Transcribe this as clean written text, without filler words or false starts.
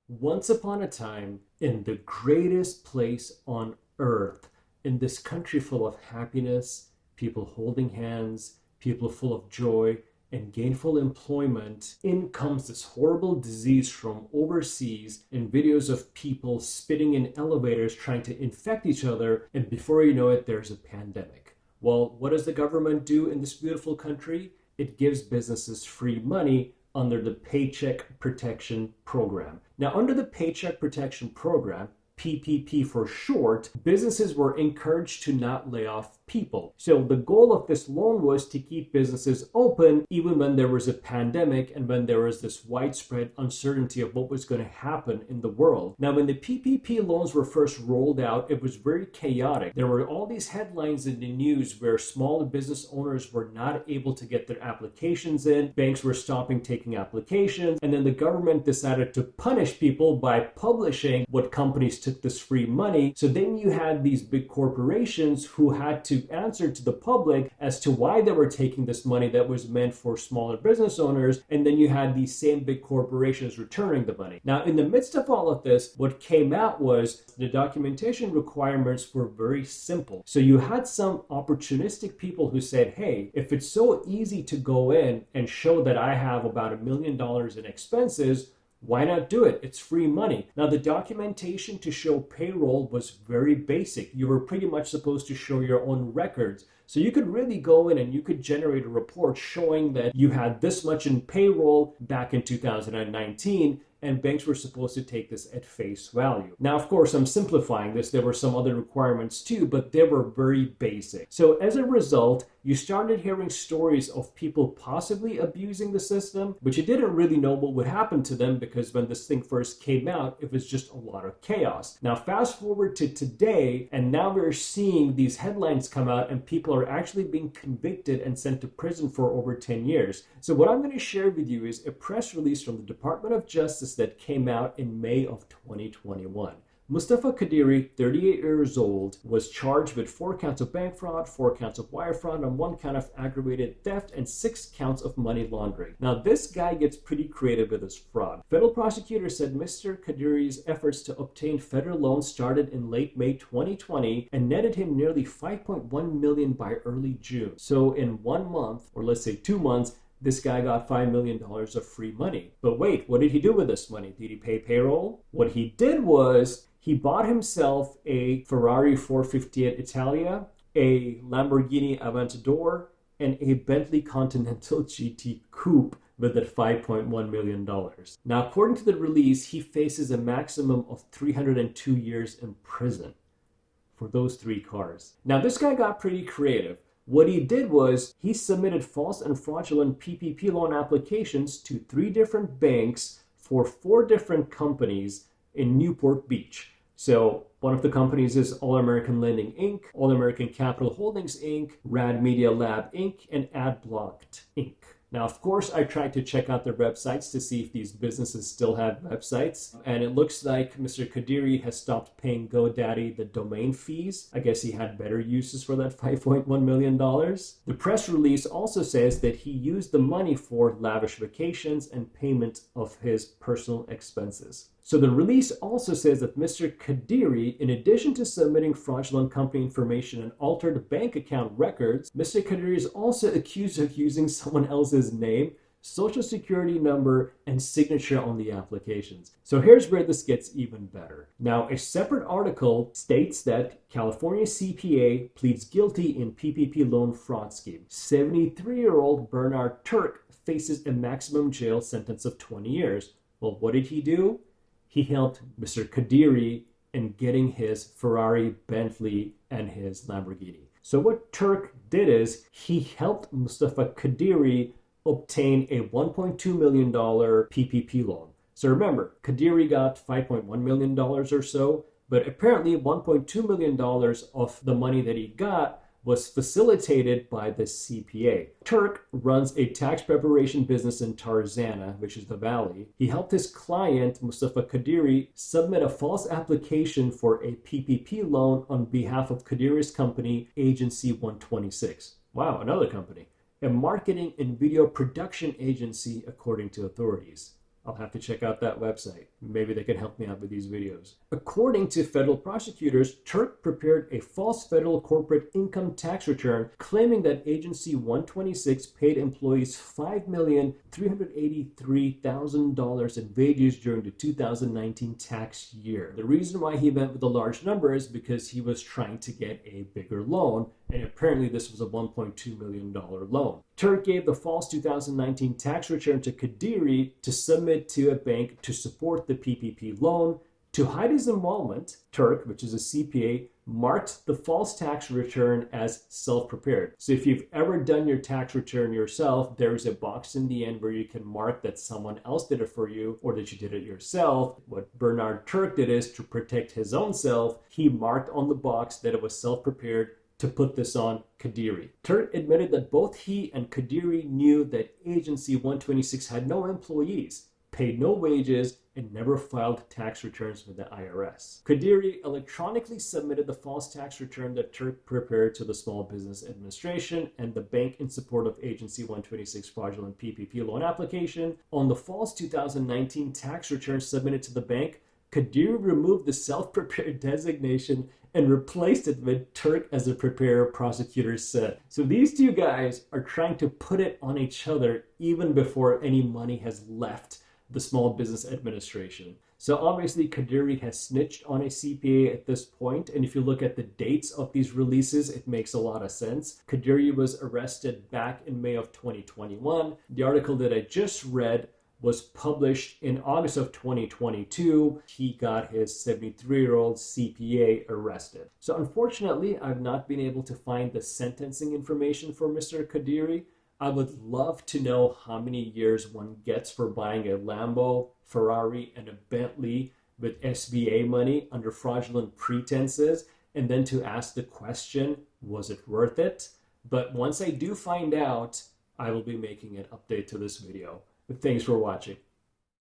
Once upon a time, in the greatest place on earth, in this country full of happiness, people holding hands, people full of joy, and gainful employment, in comes this horrible disease from overseas and videos of people spitting in elevators trying to infect each other, and before you know it, there's a pandemic. Well, what does the government do in this beautiful country? It gives businesses free money under the Paycheck Protection Program. Now, under the Paycheck Protection Program, PPP for short, businesses were encouraged to not lay off people. So the goal of this loan was to keep businesses open even when there was a pandemic and when there was this widespread uncertainty of what was going to happen in the world. Now, when the PPP loans were first rolled out, it was very chaotic. There were all these headlines in the news where small business owners were not able to get their applications in, banks were stopping taking applications, and then the government decided to punish people by publishing what companies took this free money. So then you had these big corporations who had to answer to the public as to why they were taking this money that was meant for smaller business owners, and then you had these same big corporations returning the money. Now, in the midst of all of this, what came out was the documentation requirements were very simple. So you had some opportunistic people who said, hey, if it's so easy to go in and show that I have about $1 million in expenses, why not do it? It's free money. Now, the documentation to show payroll was very basic. You were pretty much supposed to show your own records. So you could really go in and you could generate a report showing that you had this much in payroll back in 2019, and banks were supposed to take this at face value. Now, of course, I'm simplifying this. There were some other requirements too, but they were very basic. So as a result, you started hearing stories of people possibly abusing the system, but you didn't really know what would happen to them because when this thing first came out, it was just a lot of chaos. Now, fast forward to today, and now we're seeing these headlines come out and people are actually being convicted and sent to prison for over 10 years. So what I'm going to share with you is a press release from the Department of Justice that came out in May of 2021. Mustafa Qadiri, 38 years old, was charged with 4 counts of bank fraud, 4 counts of wire fraud, and 1 count of aggravated theft, and 6 counts of money laundering. Now, this guy gets pretty creative with his fraud. Federal prosecutors said Mr. Qadiri's efforts to obtain federal loans started in late May 2020 and netted him nearly $5.1 million by early June. So in 1 month, or let's say 2 months, this guy got $5 million of free money. But wait, what did he do with this money? Did he pay payroll? What he did was he bought himself a Ferrari 458 Italia, a Lamborghini Aventador, and a Bentley Continental GT Coupe with that $5.1 million. Now, according to the release, he faces a maximum of 302 years in prison for those 3 cars. Now, this guy got pretty creative. What he did was he submitted false and fraudulent PPP loan applications to 3 different banks for 4 different companies in Newport Beach. So one of the companies is All American Lending Inc., All American Capital Holdings Inc., RadMediaLab Inc., and Ad Blot Inc. Now, of course, I tried to check out their websites to see if these businesses still have websites. And it looks like Mr. Qadiri has stopped paying GoDaddy the domain fees. I guess he had better uses for that $5.1 million. The press release also says that he used the money for lavish vacations and payment of his personal expenses. So the release also says that Mr. Qadiri, in addition to submitting fraudulent company information and altered bank account records, Mr. Qadiri is also accused of using someone else's name, social security number, and signature on the applications. So here's where this gets even better. Now, a separate article states that California CPA pleads guilty in PPP loan fraud scheme. 73-year-old Bernard Turk faces a maximum jail sentence of 20 years. Well, what did he do? He helped Mr. Qadiri in getting his Ferrari, Bentley, and his Lamborghini. So what Turk did is he helped Mustafa Qadiri obtain a $1.2 million PPP loan. So remember, Qadiri got $5.1 million or so, but apparently $1.2 million of the money that he got was facilitated by the CPA. Turk runs a tax preparation business in Tarzana, which is the valley. He helped his client, Mustafa Qadiri, submit a false application for a PPP loan on behalf of Qadiri's company, Agency 126. Wow, another company. A marketing and video production agency, according to authorities. I'll have to check out that website. Maybe they can help me out with these videos. According to federal prosecutors, Turk prepared a false federal corporate income tax return claiming that Agency 126 paid employees $5,383,000 in wages during the 2019 tax year. The reason why he went with a large number is because he was trying to get a bigger loan, and apparently this was a $1.2 million loan. Turk gave the false 2019 tax return to Qadiri to submit to a bank to support the PPP loan. To hide his involvement, Turk, which is a CPA, marked the false tax return as self-prepared. So if you've ever done your tax return yourself, there's a box in the end where you can mark that someone else did it for you or that you did it yourself. What Bernard Turk did is, to protect his own self, he marked on the box that it was self-prepared to put this on Qadiri. Turk admitted that both he and Qadiri knew that Agency 126 had no employees, paid no wages, and never filed tax returns with the IRS. Qadiri electronically submitted the false tax return that Turk prepared to the Small Business Administration and the bank in support of Agency 126 fraudulent PPP loan application. On the false 2019 tax return submitted to the bank, Qadiri removed the self-prepared designation and replaced it with Turk as a preparer, prosecutors said. So these two guys are trying to put it on each other even before any money has left the Small Business Administration. So obviously Qadiri has snitched on a CPA at this point, and if you look at the dates of these releases, it makes a lot of sense. Qadiri was arrested back in May of 2021. The article that I just read was published in August of 2022. He got his 73-year-old CPA arrested. So unfortunately, I've not been able to find the sentencing information for Mr. Qadiri. I would love to know how many years one gets for buying a Lambo, Ferrari, and a Bentley with SBA money under fraudulent pretenses, and then to ask the question, was it worth it? But once I do find out, I will be making an update to this video. Thanks for watching.